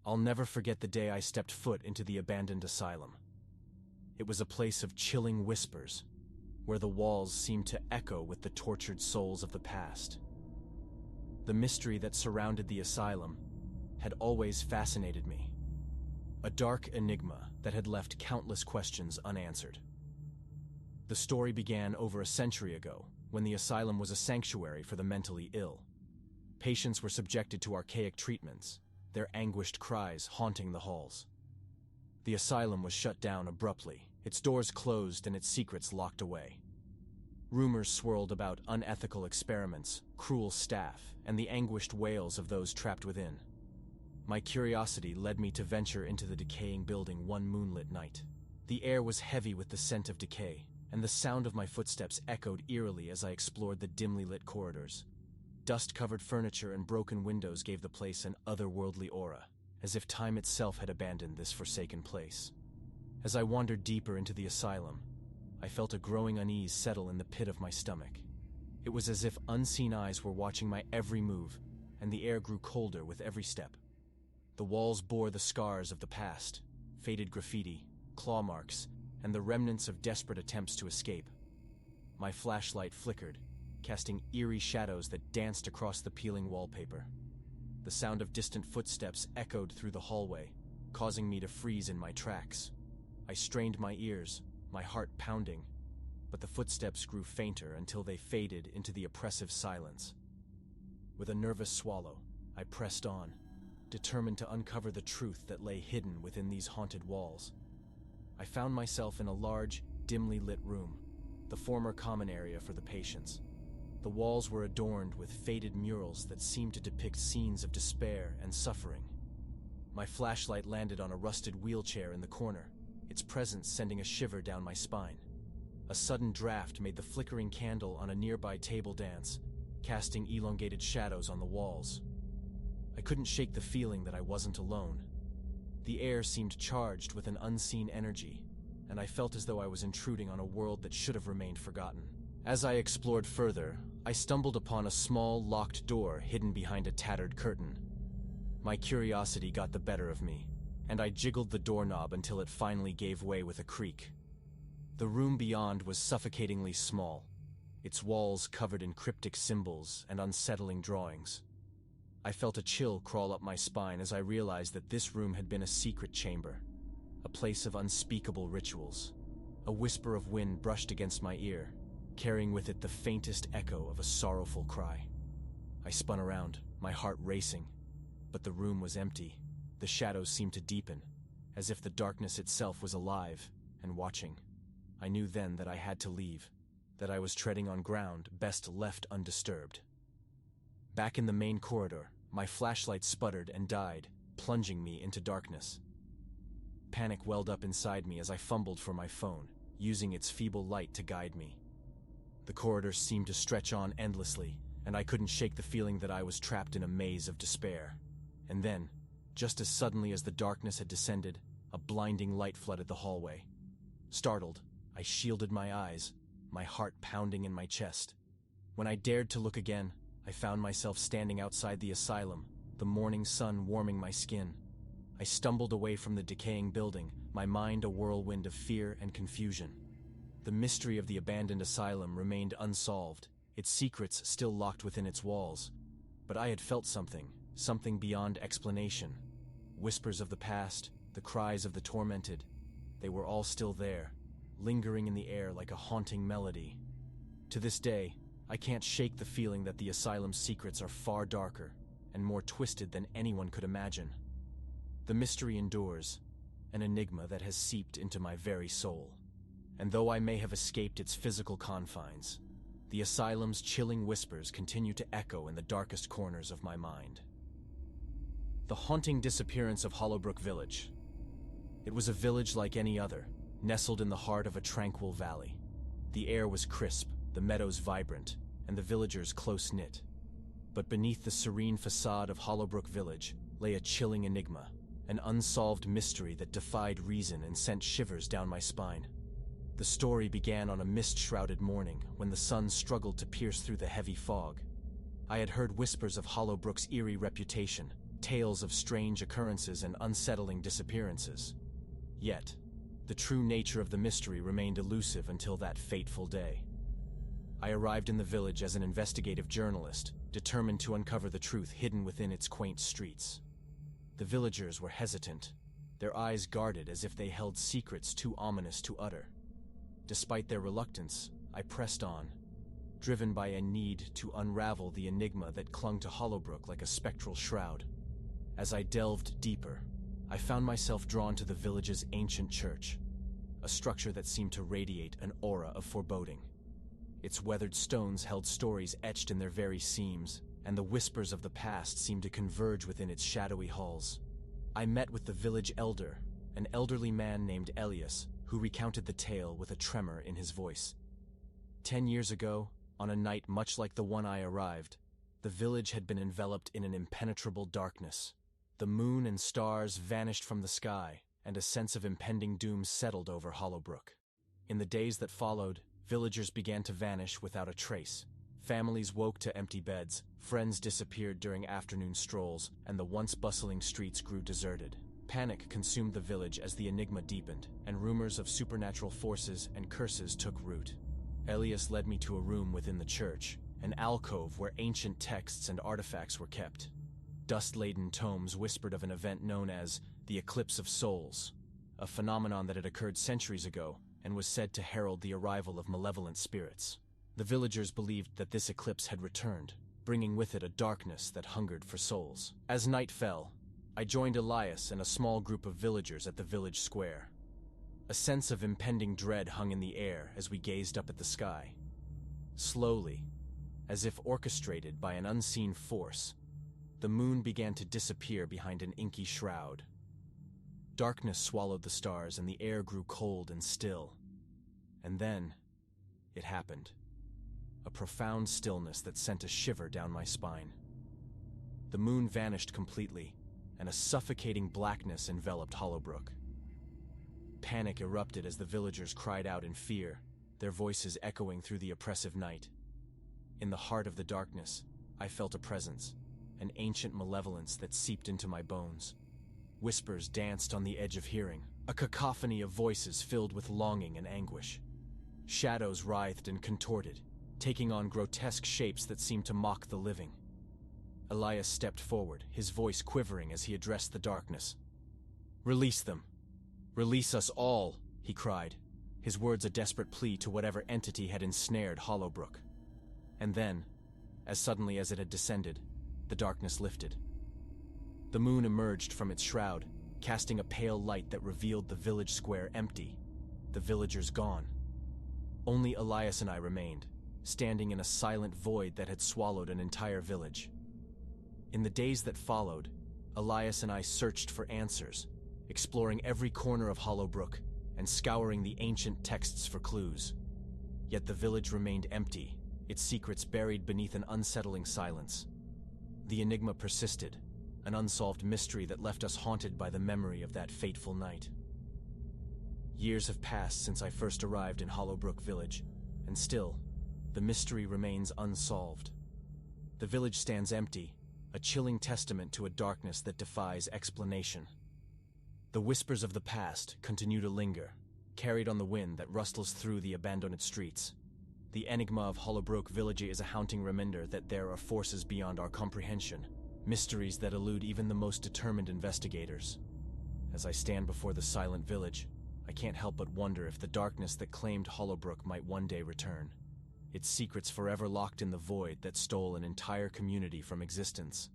I'll never forget the day I stepped foot into the abandoned asylum. It was a place of chilling whispers, where the walls seemed to echo with the tortured souls of the past. The mystery that surrounded the asylum had always fascinated me, a dark enigma that had left countless questions unanswered. The story began over a century ago, when the asylum was a sanctuary for the mentally ill. Patients were subjected to archaic treatments, their anguished cries haunting the halls. The asylum was shut down abruptly, its doors closed and its secrets locked away. Rumors swirled about unethical experiments, cruel staff, and the anguished wails of those trapped within. My curiosity led me to venture into the decaying building one moonlit night. The air was heavy with the scent of decay, and the sound of my footsteps echoed eerily as I explored the dimly lit corridors. Dust-covered furniture and broken windows gave the place an otherworldly aura, as if time itself had abandoned this forsaken place. As I wandered deeper into the asylum, I felt a growing unease settle in the pit of my stomach. It was as if unseen eyes were watching my every move, and the air grew colder with every step. The walls bore the scars of the past, faded graffiti, claw marks, and the remnants of desperate attempts to escape. My flashlight flickered, casting eerie shadows that danced across the peeling wallpaper. The sound of distant footsteps echoed through the hallway, causing me to freeze in my tracks. I strained my ears, my heart pounding, but the footsteps grew fainter until they faded into the oppressive silence. With a nervous swallow, I pressed on, determined to uncover the truth that lay hidden within these haunted walls. I found myself in a large, dimly lit room, the former common area for the patients. The walls were adorned with faded murals that seemed to depict scenes of despair and suffering. My flashlight landed on a rusted wheelchair in the corner, its presence sending a shiver down my spine. A sudden draft made the flickering candle on a nearby table dance, casting elongated shadows on the walls. I couldn't shake the feeling that I wasn't alone. The air seemed charged with an unseen energy, and I felt as though I was intruding on a world that should have remained forgotten. As I explored further, I stumbled upon a small, locked door hidden behind a tattered curtain. My curiosity got the better of me, and I jiggled the doorknob until it finally gave way with a creak. The room beyond was suffocatingly small, its walls covered in cryptic symbols and unsettling drawings. I felt a chill crawl up my spine as I realized that this room had been a secret chamber, a place of unspeakable rituals. A whisper of wind brushed against my ear, carrying with it the faintest echo of a sorrowful cry. I spun around, my heart racing, but the room was empty. The shadows seemed to deepen, as if the darkness itself was alive and watching. I knew then that I had to leave, that I was treading on ground best left undisturbed. Back in the main corridor, my flashlight sputtered and died, plunging me into darkness. Panic welled up inside me as I fumbled for my phone, using its feeble light to guide me. The corridor seemed to stretch on endlessly, and I couldn't shake the feeling that I was trapped in a maze of despair. And then, just as suddenly as the darkness had descended, a blinding light flooded the hallway. Startled, I shielded my eyes, my heart pounding in my chest. When I dared to look again, I found myself standing outside the asylum, the morning sun warming my skin. I stumbled away from the decaying building, my mind a whirlwind of fear and confusion. The mystery of the abandoned asylum remained unsolved, its secrets still locked within its walls. But I had felt something beyond explanation. Whispers of the past, the cries of the tormented, they were all still there, lingering in the air like a haunting melody. To this day, I can't shake the feeling that the asylum's secrets are far darker and more twisted than anyone could imagine. The mystery endures, an enigma that has seeped into my very soul. And though I may have escaped its physical confines, the asylum's chilling whispers continue to echo in the darkest corners of my mind. The haunting disappearance of Hollowbrook Village. It was a village like any other, nestled in the heart of a tranquil valley. The air was crisp, the meadows vibrant, and the villagers close-knit. But beneath the serene facade of Hollowbrook Village lay a chilling enigma, an unsolved mystery that defied reason and sent shivers down my spine. The story began on a mist-shrouded morning when the sun struggled to pierce through the heavy fog. I had heard whispers of Hollowbrook's eerie reputation, tales of strange occurrences and unsettling disappearances. Yet, the true nature of the mystery remained elusive until that fateful day. I arrived in the village as an investigative journalist, determined to uncover the truth hidden within its quaint streets. The villagers were hesitant, their eyes guarded as if they held secrets too ominous to utter. Despite their reluctance, I pressed on, driven by a need to unravel the enigma that clung to Hollowbrook like a spectral shroud. As I delved deeper, I found myself drawn to the village's ancient church, a structure that seemed to radiate an aura of foreboding. Its weathered stones held stories etched in their very seams, and the whispers of the past seemed to converge within its shadowy halls. I met with the village elder, an elderly man named Elias, who recounted the tale with a tremor in his voice. 10 years ago, on a night much like the one I arrived, the village had been enveloped in an impenetrable darkness. The moon and stars vanished from the sky, and a sense of impending doom settled over Hollowbrook. In the days that followed, villagers began to vanish without a trace. Families woke to empty beds, friends disappeared during afternoon strolls, and the once bustling streets grew deserted. Panic consumed the village as the enigma deepened, and rumors of supernatural forces and curses took root. Elias led me to a room within the church, an alcove where ancient texts and artifacts were kept. Dust-laden tomes whispered of an event known as the Eclipse of Souls, a phenomenon that had occurred centuries ago and was said to herald the arrival of malevolent spirits. The villagers believed that this eclipse had returned, bringing with it a darkness that hungered for souls. As night fell, I joined Elias and a small group of villagers at the village square. A sense of impending dread hung in the air as we gazed up at the sky. Slowly, as if orchestrated by an unseen force, the moon began to disappear behind an inky shroud. Darkness swallowed the stars and the air grew cold and still. And then, it happened. A profound stillness that sent a shiver down my spine. The moon vanished completely, and a suffocating blackness enveloped Hollowbrook. Panic erupted as the villagers cried out in fear, their voices echoing through the oppressive night. In the heart of the darkness, I felt a presence, an ancient malevolence that seeped into my bones. Whispers danced on the edge of hearing, a cacophony of voices filled with longing and anguish. Shadows writhed and contorted, taking on grotesque shapes that seemed to mock the living. Elias stepped forward, his voice quivering as he addressed the darkness. "Release them! Release us all!" he cried, his words a desperate plea to whatever entity had ensnared Hollowbrook. And then, as suddenly as it had descended, the darkness lifted. The moon emerged from its shroud, casting a pale light that revealed the village square empty, the villagers gone. Only Elias and I remained, standing in a silent void that had swallowed an entire village. In the days that followed, Elias and I searched for answers, exploring every corner of Hollowbrook and scouring the ancient texts for clues. Yet the village remained empty, its secrets buried beneath an unsettling silence. The enigma persisted, an unsolved mystery that left us haunted by the memory of that fateful night. Years have passed since I first arrived in Hollowbrook Village, and still, the mystery remains unsolved. The village stands empty, a chilling testament to a darkness that defies explanation. The whispers of the past continue to linger, carried on the wind that rustles through the abandoned streets. The enigma of Hollowbrook Village is a haunting reminder that there are forces beyond our comprehension, mysteries that elude even the most determined investigators. As I stand before the silent village, I can't help but wonder if the darkness that claimed Hollowbrook might one day return, its secrets forever locked in the void that stole an entire community from existence.